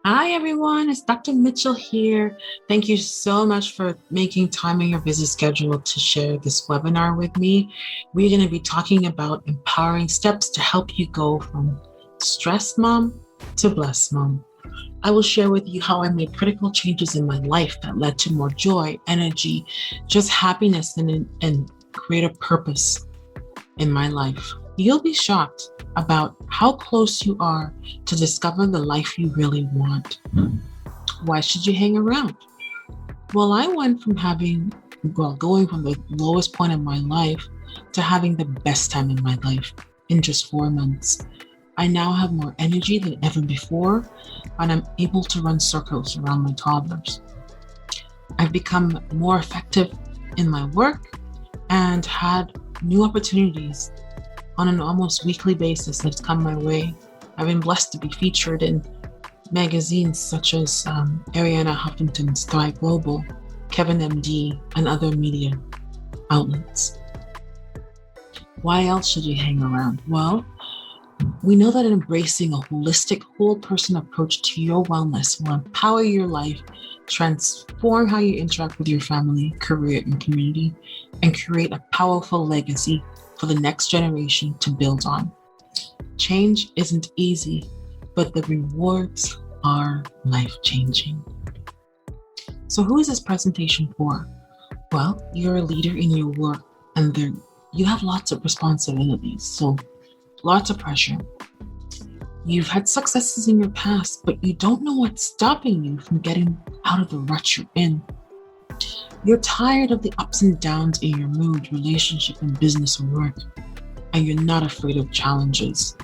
Hi, everyone. It's Dr. Mitchell here. Thank you so much for making time in your busy schedule to share this webinar with me. We're going to be talking about empowering steps to help you go from stressed mom to blessed mom. I will share with you how I made critical changes in my life that led to more joy, energy, just happiness, and greater purpose in my life. You'll be shocked about how close you are to discover the life you really want. Why should you hang around? Well, I went from going from the lowest point in my life to having the best time in my life in just 4 months. I now have more energy than ever before, and I'm able to run circles around my toddlers. I've become more effective in my work and had new opportunities on an almost weekly basis that's come my way. I've been blessed to be featured in magazines such as Ariana Huffington's Thrive Global, Kevin MD, and other media outlets. Why else should you hang around? Well, we know that embracing a holistic, whole person approach to your wellness will empower your life, transform how you interact with your family, career, and community, and create a powerful legacy for the next generation to build on. Change isn't easy, but the rewards are life-changing. So who is this presentation for? Well, you're a leader in your work, and you have lots of responsibilities, so lots of pressure. You've had successes in your past, but you don't know what's stopping you from getting out of the rut you're in. You're tired of the ups and downs in your mood, relationship, and business or work, and you're not afraid of challenges.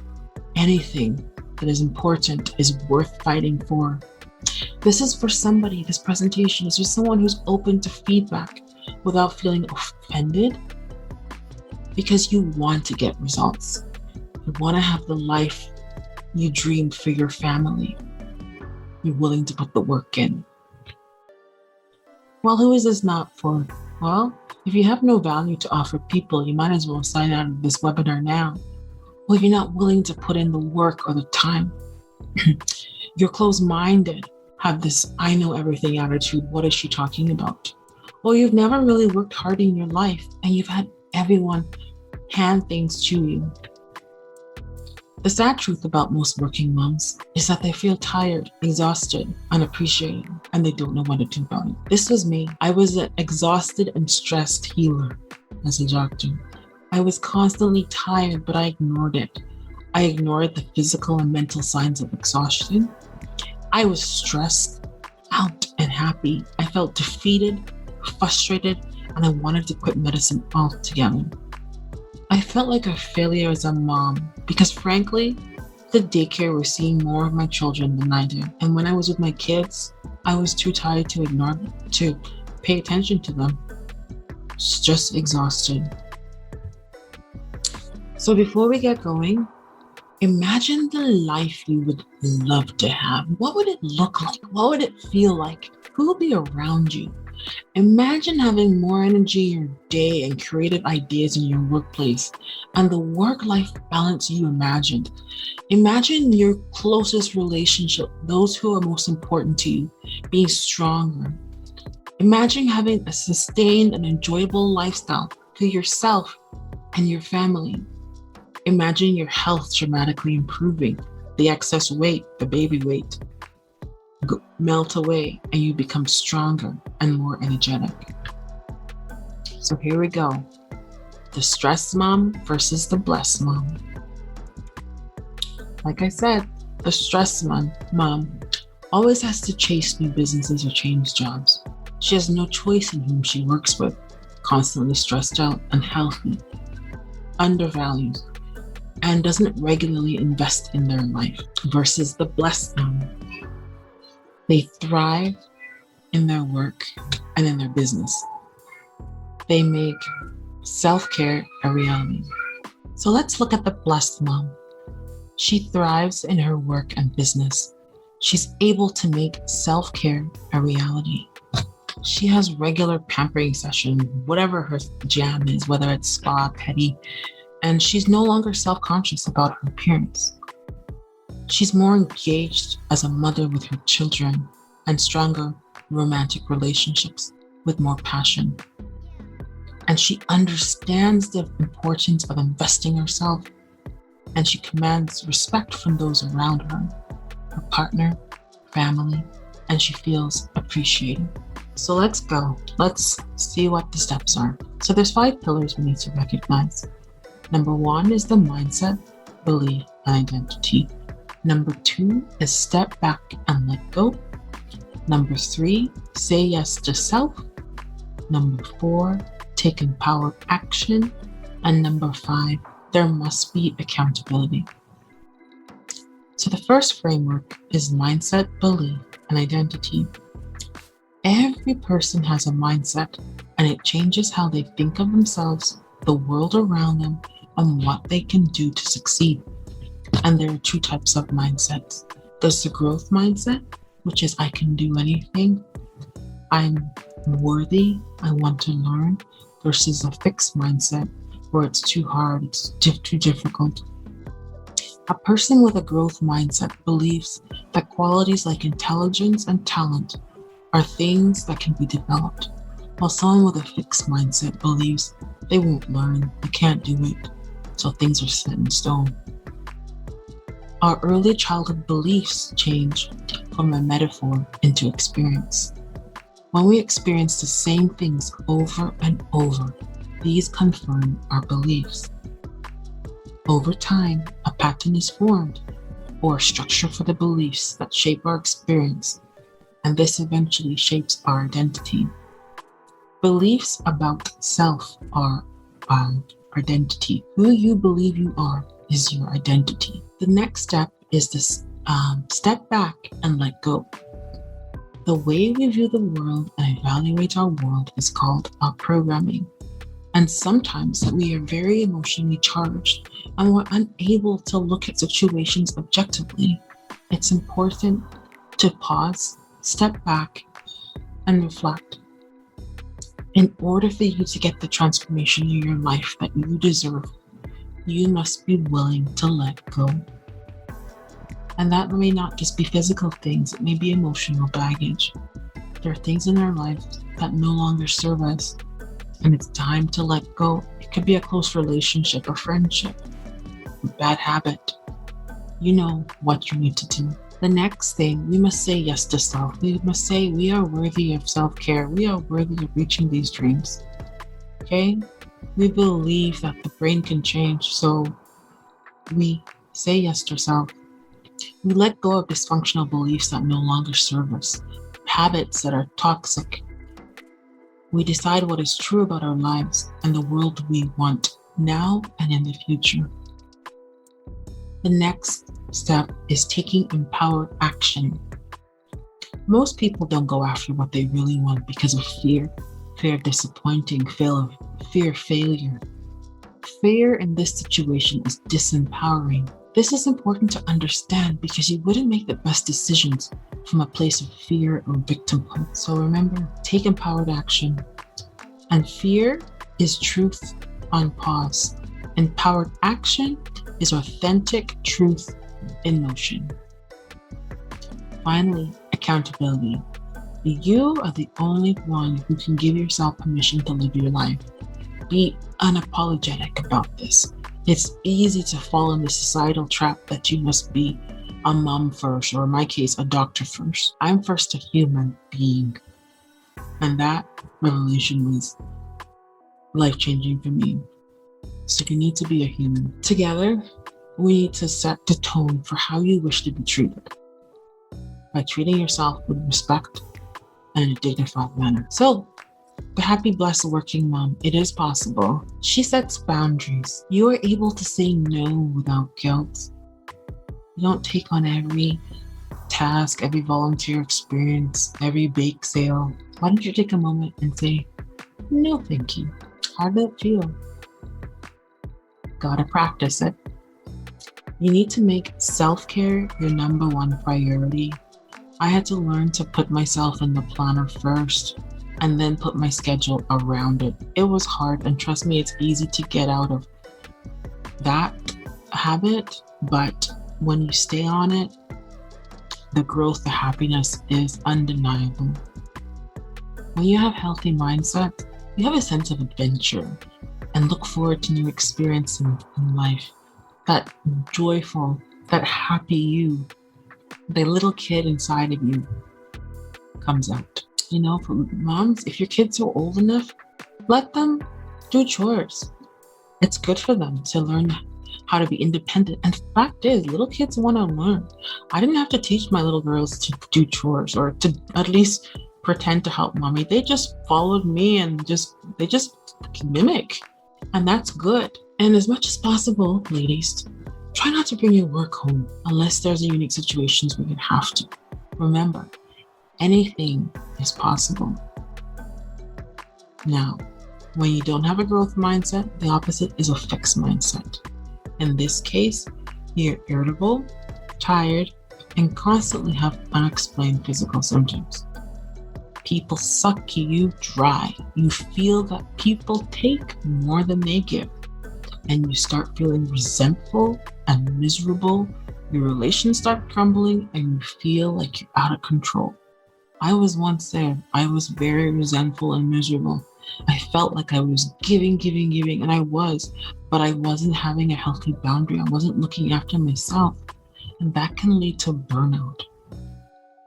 Anything that is important is worth fighting for. This is for somebody, this presentation is for someone who's open to feedback without feeling offended, because you want to get results. You want to have the life you dreamed for your family. You're willing to put the work in. Well, who is this not for? Well, if you have no value to offer people, you might as well sign out of this webinar now. Well, you're not willing to put in the work or the time. You're closed-minded, have this I know everything attitude. What is she talking about? Well, you've never really worked hard in your life, and you've had everyone hand things to you. The sad truth about most working moms is that they feel tired, exhausted, unappreciated, and they don't know what to do about it. This was me. I was an exhausted and stressed healer as a doctor. I was constantly tired, but I ignored it. I ignored the physical and mental signs of exhaustion. I was stressed out and happy. I felt defeated, frustrated, and I wanted to quit medicine altogether. I felt like a failure as a mom because, frankly, the daycare was seeing more of my children than I did. And when I was with my kids, I was too tired to ignore them, to pay attention to them. Just exhausted. So before we get going, imagine the life you would love to have. What would it look like? What would it feel like? Who will be around you? Imagine having more energy in your day and creative ideas in your workplace and the work-life balance you imagined. Imagine your closest relationship, those who are most important to you, being stronger. Imagine having a sustained and enjoyable lifestyle for yourself and your family. Imagine your health dramatically improving, the excess weight, the baby weight, melt away, and you become stronger and more energetic. So here we go. The stressed mom versus the blessed mom. Like I said, the stressed mom always has to chase new businesses or change jobs. She has no choice in whom she works with, constantly stressed out, unhealthy, undervalued, and doesn't regularly invest in their life. Versus the blessed mom. They thrive in their work and in their business. They make self-care a reality. So let's look at the blessed mom. She thrives in her work and business. She's able to make self-care a reality. She has regular pampering sessions, whatever her jam is, whether it's spa, pedi, and she's no longer self-conscious about her appearance. She's more engaged as a mother with her children and stronger romantic relationships with more passion. And she understands the importance of investing herself, and she commands respect from those around her, her partner, family, and she feels appreciated. So let's go. Let's see what the steps are. So there's 5 pillars we need to recognize. Number 1 is the mindset, belief, and identity. Number 2 is step back and let go. Number 3, say yes to self. Number 4, take empowered action. And number 5, there must be accountability. So the first framework is mindset, belief, and identity. Every person has a mindset, and it changes how they think of themselves, the world around them, and what they can do to succeed. And there are 2 types of mindsets. There's the growth mindset, which is I can do anything, I'm worthy, I want to learn, versus a fixed mindset where it's too hard, it's too difficult. A person with a growth mindset believes that qualities like intelligence and talent are things that can be developed, while someone with a fixed mindset believes they won't learn, they can't do it, so things are set in stone. Our early childhood beliefs change from a metaphor into experience. When we experience the same things over and over, these confirm our beliefs. Over time, a pattern is formed, or a structure for the beliefs that shape our experience, and this eventually shapes our identity. Beliefs about self are our identity. Who you believe you are is your identity. The next step is this step back and let go. The way we view the world and evaluate our world is called our programming. And sometimes we are very emotionally charged and we're unable to look at situations objectively. It's important to pause, step back, and reflect. In order for you to get the transformation in your life that you deserve, you must be willing to let go. And that may not just be physical things, it may be emotional baggage. There are things in our lives that no longer serve us, and it's time to let go. It could be a close relationship, a friendship, a bad habit. You know what you need to do. The next thing, we must say yes to self. We must say we are worthy of self-care. We are worthy of reaching these dreams. Okay? We believe that the brain can change, so we say yes to self. We let go of dysfunctional beliefs that no longer serve us, habits that are toxic. We decide what is true about our lives and the world we want now and in the future. The next step is taking empowered action. Most people don't go after what they really want because of fear of disappointing, fear of failure. Fear in this situation is disempowering. This is important to understand because you wouldn't make the best decisions from a place of fear or victimhood. So remember, take empowered action. And fear is truth on pause. Empowered action is authentic truth in motion. Finally, accountability. You are the only one who can give yourself permission to live your life. Be unapologetic about this. It's easy to fall in the societal trap that you must be a mom first, or in my case, a doctor first. I'm first a human being. And that revelation was life-changing for me. So you need to be a human. Together, we need to set the tone for how you wish to be treated by treating yourself with respect and in a dignified manner. So, the happy, blessed working mom, it is possible. She sets boundaries. You are able to say no without guilt. You don't take on every task, every volunteer experience, every bake sale. Why don't you take a moment and say, no, thank you. How did it feel? Gotta practice it. You need to make self-care your number one priority. I had to learn to put myself in the planner first. and then put my schedule around it. It was hard, and trust me, it's easy to get out of that habit, but when you stay on it, the growth, the happiness is undeniable. When you have healthy mindset, you have a sense of adventure and look forward to new experiences in life. That joyful, that happy you, the little kid inside of you comes out. You know, for moms, if your kids are old enough, let them do chores. It's good for them to learn how to be independent. And the fact is, little kids want to learn. I didn't have to teach my little girls to do chores or to at least pretend to help mommy. They just followed me and they just mimic. And that's good. And as much as possible, ladies, try not to bring your work home unless there's a unique situations where you have to. Remember, anything is possible. Now, when you don't have a growth mindset, the opposite is a fixed mindset. In this case, you're irritable, tired, and constantly have unexplained physical symptoms. People suck you dry. You feel that people take more than they give, and you start feeling resentful and miserable. Your relations start crumbling, and you feel like you're out of control. I was once there. I was very resentful and miserable. I felt like I was giving, and I was, but I wasn't having a healthy boundary. I wasn't looking after myself, and that can lead to burnout,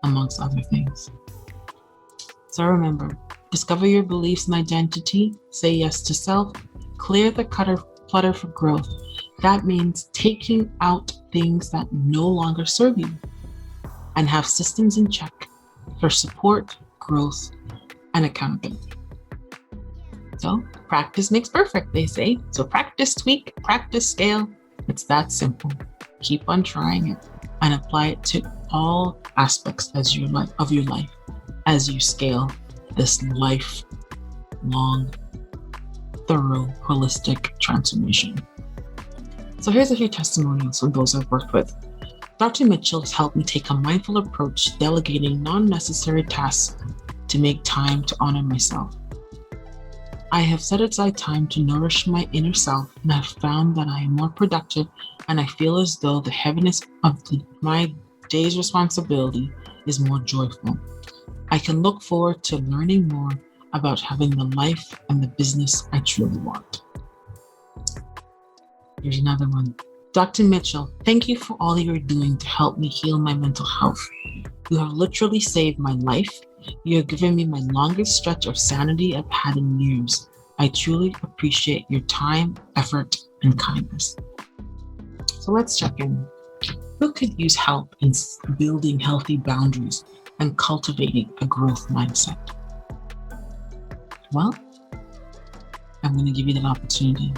amongst other things. So remember, discover your beliefs and identity, say yes to self, clear the clutter for growth. That means taking out things that no longer serve you, and have systems in check for support, growth, and accountability. So practice makes perfect, they say. So practice, tweak, practice, scale. It's that simple. Keep on trying it and apply it to all aspects of your life as you scale this lifelong, thorough, holistic transformation. So here's a few testimonials from those I've worked with. Dr. Mitchell has helped me take a mindful approach, delegating non-necessary tasks to make time to honor myself. I have set aside time to nourish my inner self, and I've found that I am more productive, and I feel as though the heaviness of my day's responsibility is more joyful. I can look forward to learning more about having the life and the business I truly want. Here's another one. Dr. Mitchell, thank you for all you're doing to help me heal my mental health. You have literally saved my life. You have given me my longest stretch of sanity I've had in years. I truly appreciate your time, effort, and kindness. So let's check in. Who could use help in building healthy boundaries and cultivating a growth mindset? Well, I'm going to give you that opportunity.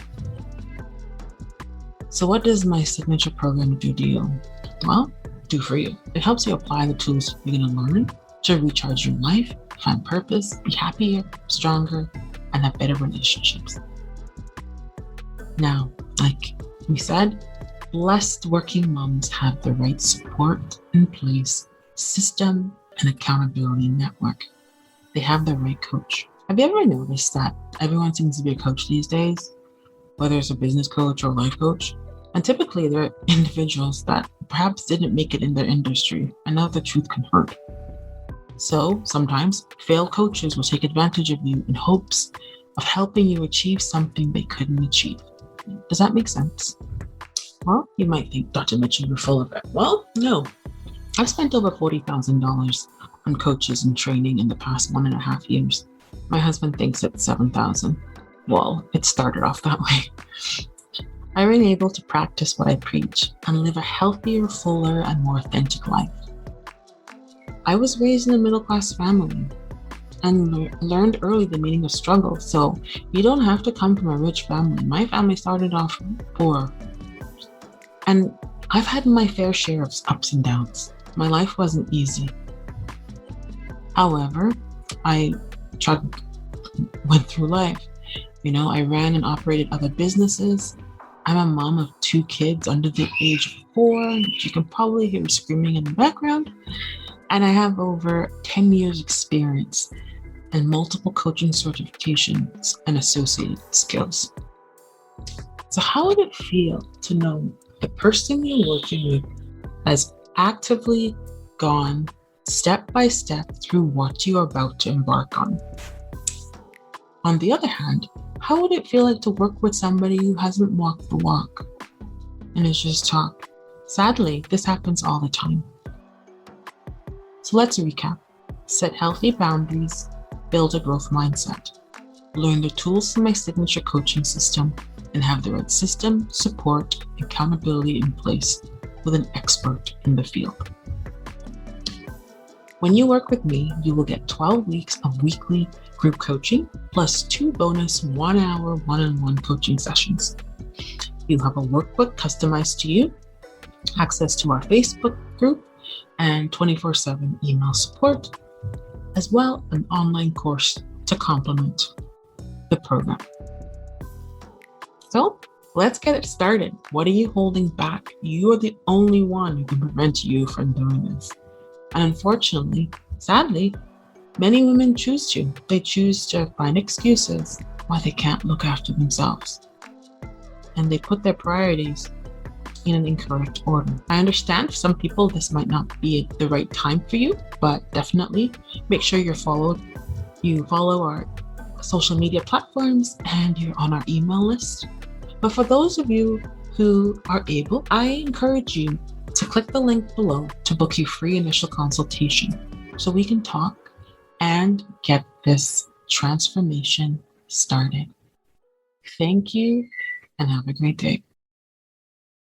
So what does my signature program do to you? Well, do for you. It helps you apply the tools you're going to learn to recharge your life, find purpose, be happier, stronger, and have better relationships. Now, like we said, blessed working moms have the right support in place, system, and accountability network. They have the right coach. Have you ever noticed that everyone seems to be a coach these days? Whether it's a business coach or a life coach? And typically they're individuals that perhaps didn't make it in their industry. I know the truth can hurt. So sometimes failed coaches will take advantage of you in hopes of helping you achieve something they couldn't achieve. Does that make sense? Well, you might think, Dr. Mitchell, you're full of it. Well, no. I've spent over $40,000 on coaches and training in the past 1.5 years. My husband thinks it's 7,000. Well, it started off that way. I've been able to practice what I preach and live a healthier, fuller, and more authentic life. I was raised in a middle-class family and learned early the meaning of struggle. So you don't have to come from a rich family. My family started off poor. And I've had my fair share of ups and downs. My life wasn't easy. However, I went through life. You know, I ran and operated other businesses. I'm a mom of 2 kids under the age of 4, which you can probably hear screaming in the background. And I have over 10 years experience and multiple coaching certifications and associated skills. So how would it feel to know the person you're working with has actively gone step by step through what you are about to embark on? On the other hand, how would it feel like to work with somebody who hasn't walked the walk and is just talk? Sadly, this happens all the time. So let's recap. Set healthy boundaries, build a growth mindset, learn the tools from my signature coaching system, and have the right system, support, and accountability in place with an expert in the field. When you work with me, you will get 12 weeks of weekly group coaching plus 2 bonus 1-hour one-on-one coaching sessions. You'll have a workbook customized to you, access to our Facebook group, and 24/7 email support, as well as an online course to complement the program. So let's get it started. What are you holding back? You are the only one who can prevent you from doing this. And unfortunately, sadly, many women choose to. They choose to find excuses why they can't look after themselves. And they put their priorities in an incorrect order. I understand for some people this might not be the right time for you, but definitely make sure you follow our social media platforms and you're on our email list. But for those of you who are able, I encourage you to click the link below to book your free initial consultation so we can talk and get this transformation started. Thank you and have a great day.